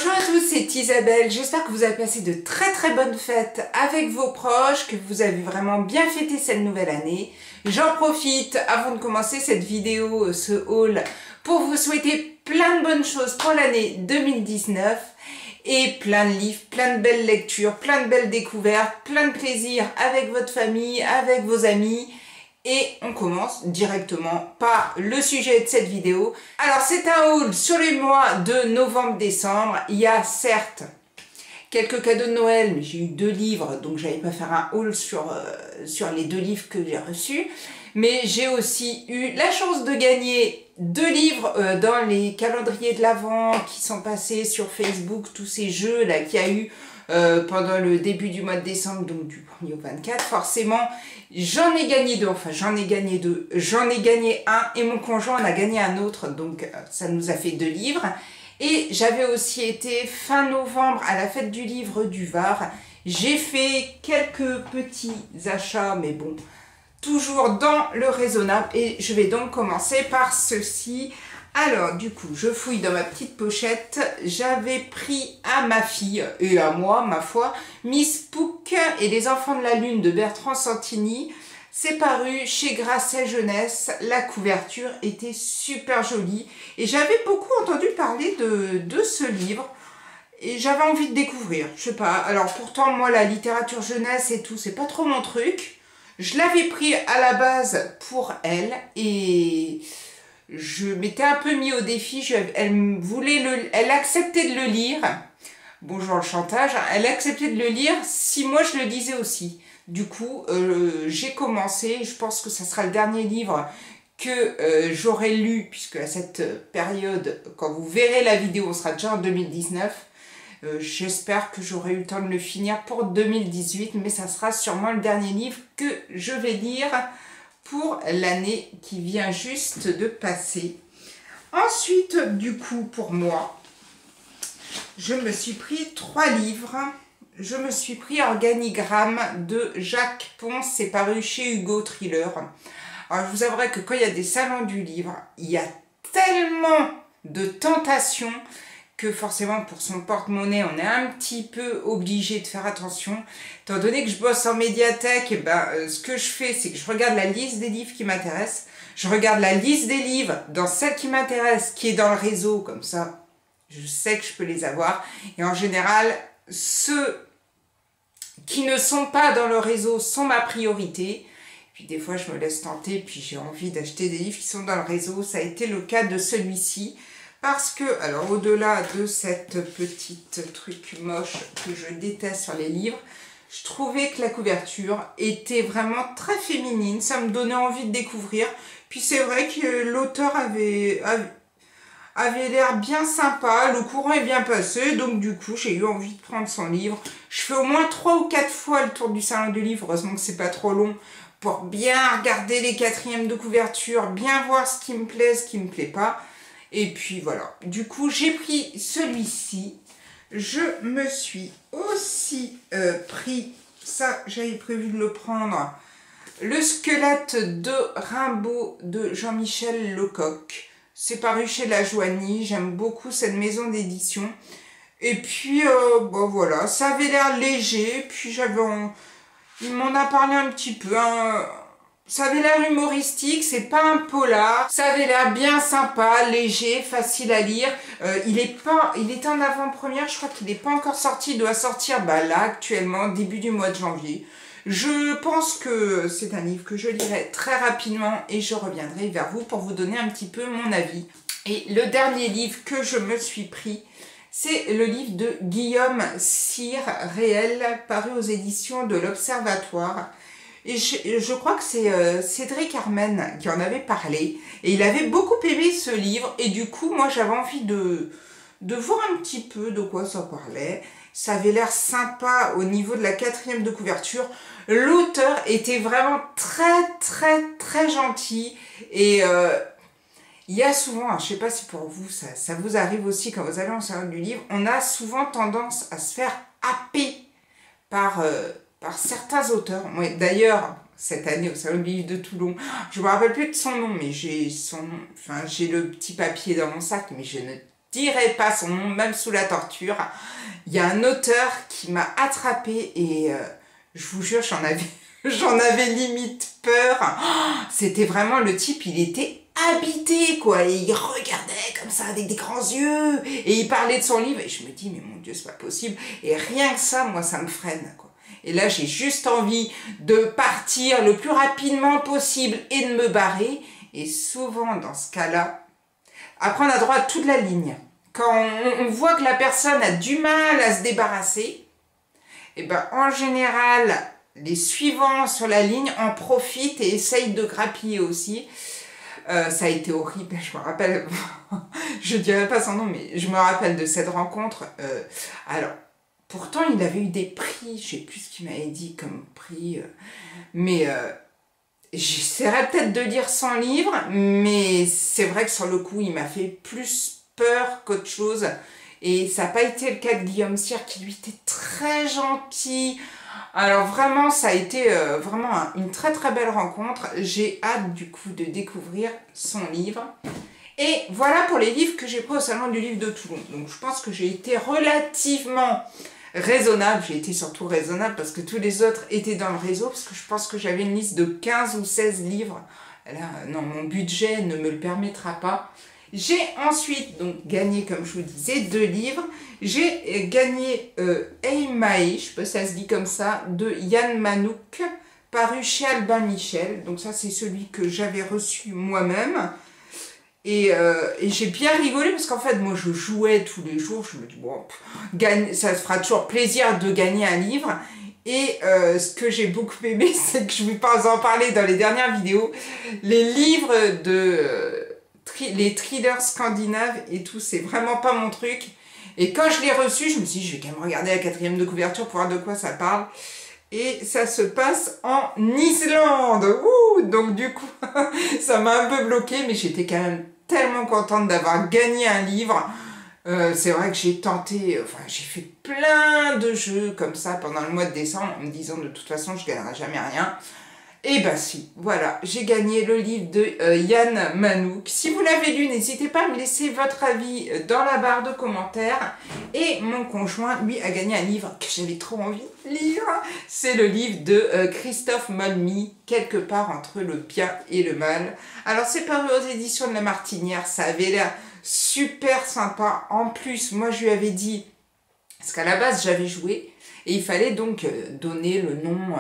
Bonjour à tous, c'est Isabelle. J'espère que vous avez passé de très bonnes fêtes avec vos proches, que vous avez vraiment bien fêté cette nouvelle année. J'en profite avant de commencer cette vidéo, ce haul, pour vous souhaiter plein de bonnes choses pour l'année 2019 et plein de livres, plein de belles lectures, plein de belles découvertes, plein de plaisir avec votre famille, avec vos amis. Et on commence directement par le sujet de cette vidéo. Alors c'est un haul sur les mois de novembre-décembre. Il y a certes quelques cadeaux de Noël, mais j'ai eu 2 livres, donc j'allais pas faire un haul sur les 2 livres que j'ai reçus. Mais j'ai aussi eu la chance de gagner 2 livres dans les calendriers de l'Avent qui sont passés sur Facebook, tous ces jeux là qu'il y a eu pendant le début du mois de décembre, donc du 1er au 24, forcément, j'en ai gagné 2, enfin j'en ai gagné 2, j'en ai gagné un et mon conjoint en a gagné un autre, donc ça nous a fait 2 livres. Et j'avais aussi été fin novembre à la fête du livre du Var, j'ai fait quelques petits achats, mais bon, toujours dans le raisonnable, et je vais donc commencer par ceci. Alors du coup, je fouille dans ma petite pochette, j'avais pris à ma fille et à moi, ma foi, Miss Pouc et les enfants de la lune de Bertrand Santini. C'est paru chez Grasset Jeunesse, la couverture était super jolie et j'avais beaucoup entendu parler de ce livre et j'avais envie de découvrir, je sais pas. Alors pourtant moi la littérature jeunesse et tout, c'est pas trop mon truc. Je l'avais pris à la base pour elle et je m'étais un peu mis au défi, elle acceptait de le lire, bonjour le chantage, elle acceptait de le lire si moi je le lisais aussi. Du coup, j'ai commencé, je pense que ça sera le dernier livre que j'aurai lu, puisque à cette période, quand vous verrez la vidéo, on sera déjà en 2019. J'espère que j'aurai eu le temps de le finir pour 2018, mais ça sera sûrement le dernier livre que je vais lire pour l'année qui vient juste de passer. Ensuite, du coup, pour moi, je me suis pris 3 livres. Je me suis pris Organigramme de Jacques Pons, c'est paru chez Hugo Thriller. Alors, je vous avouerai que quand il y a des salons du livre, il y a tellement de tentations que forcément pour son porte-monnaie, on est un petit peu obligé de faire attention. Étant donné que je bosse en médiathèque, ce que je fais, c'est que je regarde la liste des livres qui m'intéressent. Je regarde la liste des livres dans celle qui m'intéresse, qui est dans le réseau, comme ça, je sais que je peux les avoir. Et en général, ceux qui ne sont pas dans le réseau sont ma priorité. Puis des fois, je me laisse tenter, puis j'ai envie d'acheter des livres qui sont dans le réseau. Ça a été le cas de celui-ci. Parce que, alors au-delà de cette petite truc moche que je déteste sur les livres, je trouvais que la couverture était vraiment très féminine. Ça me donnait envie de découvrir. Puis c'est vrai que l'auteur avait l'air bien sympa, le courant est bien passé, donc du coup j'ai eu envie de prendre son livre. Je fais au moins 3 ou 4 fois le tour du salon du livre, heureusement que c'est pas trop long, pour bien regarder les 4e de couverture, bien voir ce qui me plaît, ce qui me plaît pas. Et puis voilà, du coup j'ai pris celui-ci. Je me suis aussi pris, ça j'avais prévu de le prendre, Le squelette de Rimbaud de Jean-Michel Lecoq. C'est paru chez La Joanie, j'aime beaucoup cette maison d'édition. Et puis, bon voilà, ça avait l'air léger, puis il m'en a parlé un petit peu, hein. Ça avait l'air humoristique, c'est pas un polar, ça avait l'air bien sympa, léger, facile à lire. Il est en avant-première, je crois qu'il n'est pas encore sorti, il doit sortir là actuellement, début du mois de janvier. Je pense que c'est un livre que je lirai très rapidement et je reviendrai vers vous pour vous donner un petit peu mon avis. Et le dernier livre que je me suis pris, c'est le livre de Guillaume Cyr, Réel, paru aux éditions de l'Observatoire. Et je crois que c'est Cédric Armen qui en avait parlé. Et il avait beaucoup aimé ce livre. Et du coup, moi, j'avais envie de voir un petit peu de quoi ça parlait. Ça avait l'air sympa au niveau de la 4e de couverture. L'auteur était vraiment très gentil. Et il y a souvent, je ne sais pas si pour vous, ça vous arrive aussi quand vous allez en salon du livre, on a souvent tendance à se faire happer par certains auteurs. Moi, d'ailleurs, cette année au Salon du Livre de Toulon, je ne me rappelle plus de son nom, mais j'ai le petit papier dans mon sac, mais je ne dirai pas son nom, même sous la torture. Il y a un auteur qui m'a attrapée et je vous jure, j'en avais limite peur. Oh, c'était vraiment le type, il était habité, quoi. Et il regardait comme ça avec des grands yeux et il parlait de son livre. Et je me dis, mais mon Dieu, c'est pas possible. Et rien que ça, moi, ça me freine, quoi. Et là, j'ai juste envie de partir le plus rapidement possible et de me barrer. Et souvent, dans ce cas-là, après, on a droit à toute la ligne. Quand on voit que la personne a du mal à se débarrasser, et ben, en général, les suivants sur la ligne en profitent et essayent de grappiller aussi. Ça a été horrible, je me rappelle, je dirais pas son nom, mais je me rappelle de cette rencontre. Alors, pourtant, il avait eu des prix, je sais plus ce qu'il m'avait dit comme prix, mais j'essaierais peut-être de lire son livre, mais c'est vrai que sur le coup, il m'a fait plus peur qu'autre chose. Et ça n'a pas été le cas de Guillaume Cyr, qui lui était très gentil. Alors vraiment, ça a été vraiment une très très belle rencontre. J'ai hâte du coup de découvrir son livre. Et voilà pour les livres que j'ai pris au Salon du Livre de Toulon. Donc je pense que j'ai été relativement raisonnable. J'ai été surtout raisonnable parce que tous les autres étaient dans le réseau. Parce que je pense que j'avais une liste de 15 ou 16 livres. Là, non, mon budget ne me le permettra pas. J'ai ensuite donc gagné, comme je vous disais, 2 livres. J'ai gagné Eimae, je sais pas si ça se dit comme ça, de Yann Manouk, paru chez Albin Michel. Donc ça, c'est celui que j'avais reçu moi-même. Et j'ai bien rigolé parce qu'en fait, moi, je jouais tous les jours. Je me dis, bon, ça se fera toujours plaisir de gagner un livre. Et ce que j'ai beaucoup aimé, c'est que je vais pas en parler dans les dernières vidéos. Les livres les thrillers scandinaves et tout, c'est vraiment pas mon truc. Et quand je l'ai reçu, je me suis dit, je vais quand même regarder la 4e de couverture pour voir de quoi ça parle. Et ça se passe en Islande. Ouh, donc du coup, ça m'a un peu bloqué, mais j'étais quand même tellement contente d'avoir gagné un livre. C'est vrai que j'ai tenté, enfin j'ai fait plein de jeux comme ça pendant le mois de décembre, en me disant de toute façon je gagnerai jamais rien. Et bah si, voilà, j'ai gagné le livre de Yann Manouk. Si vous l'avez lu, n'hésitez pas à me laisser votre avis dans la barre de commentaires. Et mon conjoint, lui, a gagné un livre que j'avais trop envie de lire. C'est le livre de Christophe Molmy, Quelque part entre le bien et le mal. Alors c'est paru aux éditions de La Martinière, ça avait l'air super sympa. En plus, moi je lui avais dit, parce qu'à la base j'avais joué, et il fallait donc donner le nom,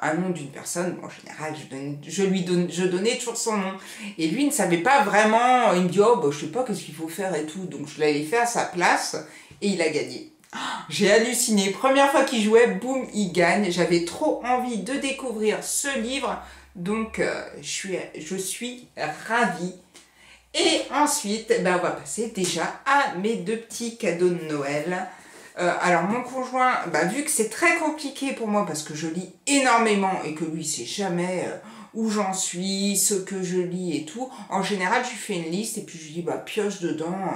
un nom d'une personne. Bon, en général, je donnais toujours son nom. Et lui ne savait pas vraiment. Il me dit, oh, bah, je sais pas qu'est-ce qu'il faut faire et tout. Donc je l'avais fait à sa place et il a gagné. J'ai halluciné. Première fois qu'il jouait, boum, il gagne. J'avais trop envie de découvrir ce livre. Donc je suis ravie. Et ensuite, ben, on va passer déjà à mes 2 petits cadeaux de Noël. Alors mon conjoint, bah, vu que c'est très compliqué pour moi parce que je lis énormément et que lui sait jamais où j'en suis, ce que je lis et tout, en général je lui fais une liste et puis je lui dis bah pioche dedans,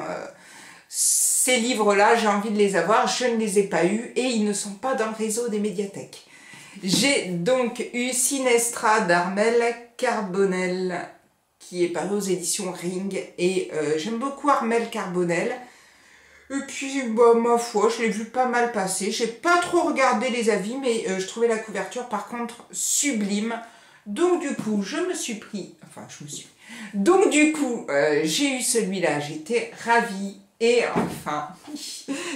ces livres-là j'ai envie de les avoir, je ne les ai pas eus et ils ne sont pas dans le réseau des médiathèques. J'ai donc eu Sinestra d'Armel Carbonel qui est paru aux éditions Ring et j'aime beaucoup Armel Carbonel. Et puis, bah, ma foi, je l'ai vu pas mal passer. J'ai pas trop regardé les avis, mais je trouvais la couverture, par contre, sublime. Donc, du coup, Donc, du coup, j'ai eu celui-là. J'étais ravie. Et enfin,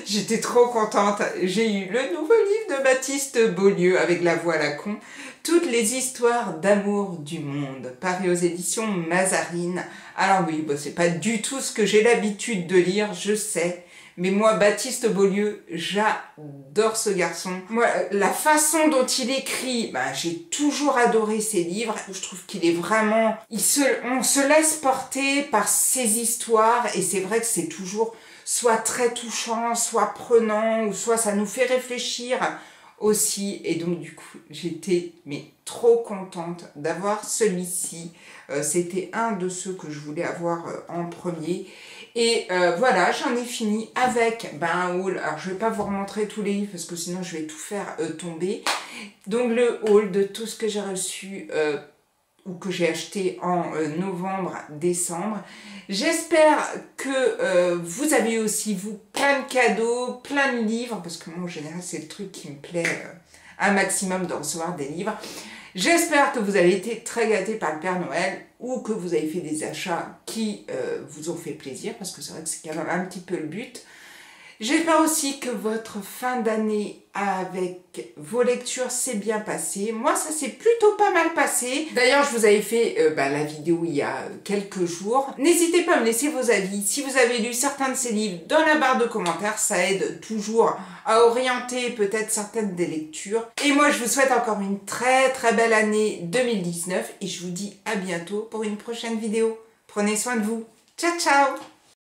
j'étais trop contente. J'ai eu le nouveau livre de Baptiste Beaulieu, avec La Voix à la con. Toutes les histoires d'amour du monde, paru aux éditions Mazarine. Alors oui, bah, c'est pas du tout ce que j'ai l'habitude de lire, je sais. Mais moi, Baptiste Beaulieu, j'adore ce garçon. Moi, la façon dont il écrit, bah, j'ai toujours adoré ses livres. Je trouve qu'il est vraiment... On se laisse porter par ses histoires et c'est vrai que c'est toujours soit très touchant, soit prenant, ou soit ça nous fait réfléchir aussi. Et donc, du coup, j'étais trop contente d'avoir celui-ci. C'était un de ceux que je voulais avoir en premier. Et voilà, j'en ai fini avec un haul. Alors, je ne vais pas vous remontrer tous les livres parce que sinon, je vais tout faire tomber. Donc, le haul de tout ce que j'ai reçu ou que j'ai acheté en novembre, décembre. J'espère que vous avez aussi, vous, plein de cadeaux, plein de livres, parce que moi, en général, c'est le truc qui me plaît un maximum de recevoir des livres. J'espère que vous avez été très gâtés par le Père Noël ou que vous avez fait des achats qui vous ont fait plaisir, parce que c'est vrai que c'est quand même un petit peu le but. J'espère aussi que votre fin d'année avec vos lectures s'est bien passé. Moi, ça s'est plutôt pas mal passé. D'ailleurs, je vous avais fait la vidéo il y a quelques jours. N'hésitez pas à me laisser vos avis. Si vous avez lu certains de ces livres, dans la barre de commentaires, ça aide toujours à orienter peut-être certaines des lectures. Et moi, je vous souhaite encore une très très belle année 2019 et je vous dis à bientôt pour une prochaine vidéo. Prenez soin de vous. Ciao, ciao!